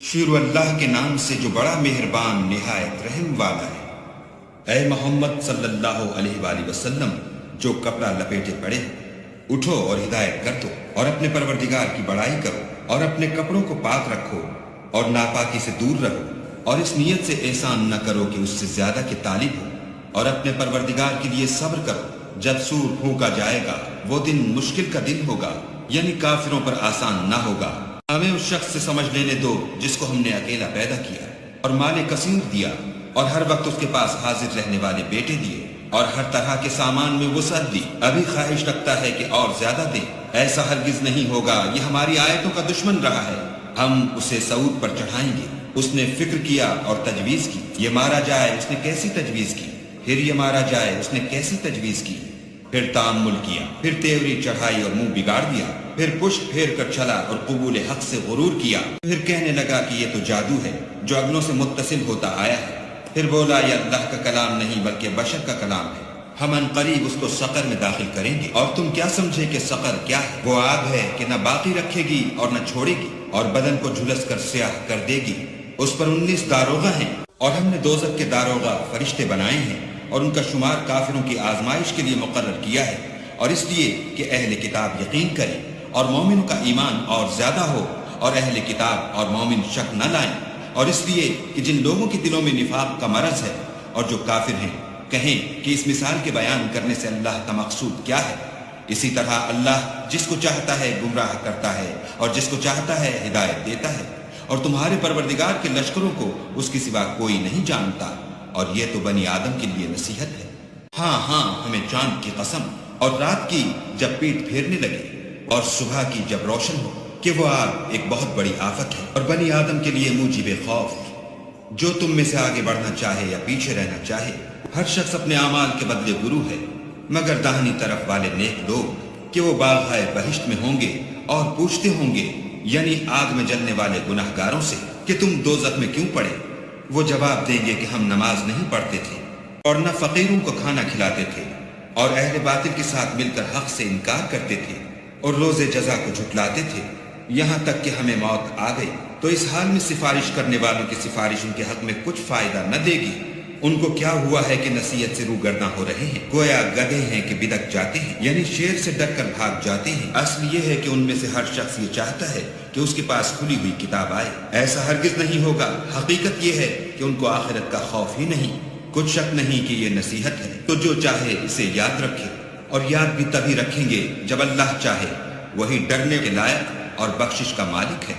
شروع اللہ کے نام سے جو بڑا مہربان نہایت رحم والا ہے۔ اے محمد صلی اللہ علیہ وآلہ وسلم، جو کپڑا لپیٹے پڑے اٹھو اور ہدایت کر دو، اور اپنے پروردگار کی بڑائی کرو، اور اپنے کپڑوں کو پاک رکھو اور ناپاکی سے دور رہو، اور اس نیت سے احسان نہ کرو کہ اس سے زیادہ کے طالب ہو، اور اپنے پروردگار کے لیے صبر کرو۔ جب سور پھونکا جائے گا وہ دن مشکل کا دن ہوگا، یعنی کافروں پر آسان نہ ہوگا۔ ہمیں اس شخص سے سمجھ لینے دو جس کو ہم نے اکیلا پیدا کیا اور مال کثیر دیا، اور ہر وقت اس کے پاس حاضر رہنے والے بیٹے دیے، اور ہر طرح کے سامان میں وسعت دی۔ ابھی خواہش رکھتا ہے کہ اور زیادہ دے، ایسا ہرگز نہیں ہوگا، یہ ہماری آیتوں کا دشمن رہا ہے، ہم اسے صعود پر چڑھائیں گے۔ اس نے فکر کیا اور تجویز کی، یہ مارا جائے، اس نے کیسی تجویز کی، پھر یہ مارا جائے، اس نے کیسی تجویز کی، پھر تأمل کیا، پھر تیوری چڑھائی اور منہ بگاڑ دیا، پھر پشت پھیر کر چلا اور قبول حق سے غرور کیا، پھر کہنے لگا کہ یہ تو جادو ہے جو اگلوں سے متصل ہوتا آیا ہے، پھر بولا یہ اللہ کا کلام نہیں بلکہ بشر کا کلام ہے، ہم ان قریب اس کو سقر میں داخل کریں گے۔ اور تم کیا سمجھے کہ سقر کیا ہے؟ وہ آگ ہے کہ نہ باقی رکھے گی اور نہ چھوڑے گی، اور بدن کو جھلس کر سیاہ کر دے گی۔ اس پر 19 داروغہ ہیں، اور ہم نے دوزخ کے داروغہ فرشتے بنائے ہیں، اور ان کا شمار کافروں کی آزمائش کے لیے مقرر کیا ہے، اور اس لیے کہ اہل کتاب یقین کریں اور مومنوں کا ایمان اور زیادہ ہو، اور اہل کتاب اور مومن شک نہ لائیں، اور اس لیے کہ جن لوگوں کے دلوں میں نفاق کا مرض ہے اور جو کافر ہیں کہیں کہ اس مثال کے بیان کرنے سے اللہ کا مقصود کیا ہے۔ اسی طرح اللہ جس کو چاہتا ہے گمراہ کرتا ہے اور جس کو چاہتا ہے ہدایت دیتا ہے، اور تمہارے پروردگار کے لشکروں کو اس کے سوا کوئی نہیں جانتا، اور یہ تو بنی آدم کے لیے نصیحت ہے۔ ہاں ہاں، ہمیں چاند کی قسم، اور رات کی جب پیٹ پھیرنے لگے اور صبح کی جب روشن ہو، کہ وہ آگ ایک بہت بڑی آفت ہے، اور بنی آدم کے لیے موجب خوف۔ جو تم میں سے آگے بڑھنا چاہے یا پیچھے رہنا چاہے، ہر شخص اپنے اعمال کے بدلے گرو ہے، مگر داہنی طرف والے نیک لوگ کہ وہ باغائے بہشت میں ہوں گے، اور پوچھتے ہوں گے یعنی آگ میں جلنے والے گناہ گاروں سے کہ تم دوزخ میں کیوں پڑے؟ وہ جواب دیں گے کہ ہم نماز نہیں پڑھتے تھے اور نہ فقیروں کو کھانا کھلاتے تھے، اور اہل باطل کے ساتھ مل کر حق سے انکار کرتے تھے، اور روز جزا کو جھٹلاتے تھے، یہاں تک کہ ہمیں موت آ گئی۔ تو اس حال میں سفارش کرنے والوں کی سفارش ان کے حق میں کچھ فائدہ نہ دے گی۔ ان کو کیا ہوا ہے کہ نصیحت سے روگرداں ہو رہے ہیں، گویا گدھے ہیں کہ بدک جاتے ہیں، یعنی شیر سے ڈر کر بھاگ جاتے ہیں۔ اصل یہ ہے کہ ان میں سے ہر شخص یہ چاہتا ہے کہ اس کے پاس کھلی ہوئی کتاب آئے، ایسا ہرگز نہیں ہوگا۔ حقیقت یہ ہے کہ ان کو آخرت کا خوف ہی نہیں، کچھ شک نہیں کہ یہ نصیحت ہے، تو جو چاہے اسے یاد رکھے، اور یاد بھی تبھی رکھیں گے جب اللہ چاہے، وہی ڈرنے کے لائق اور بخشش کا مالک ہے۔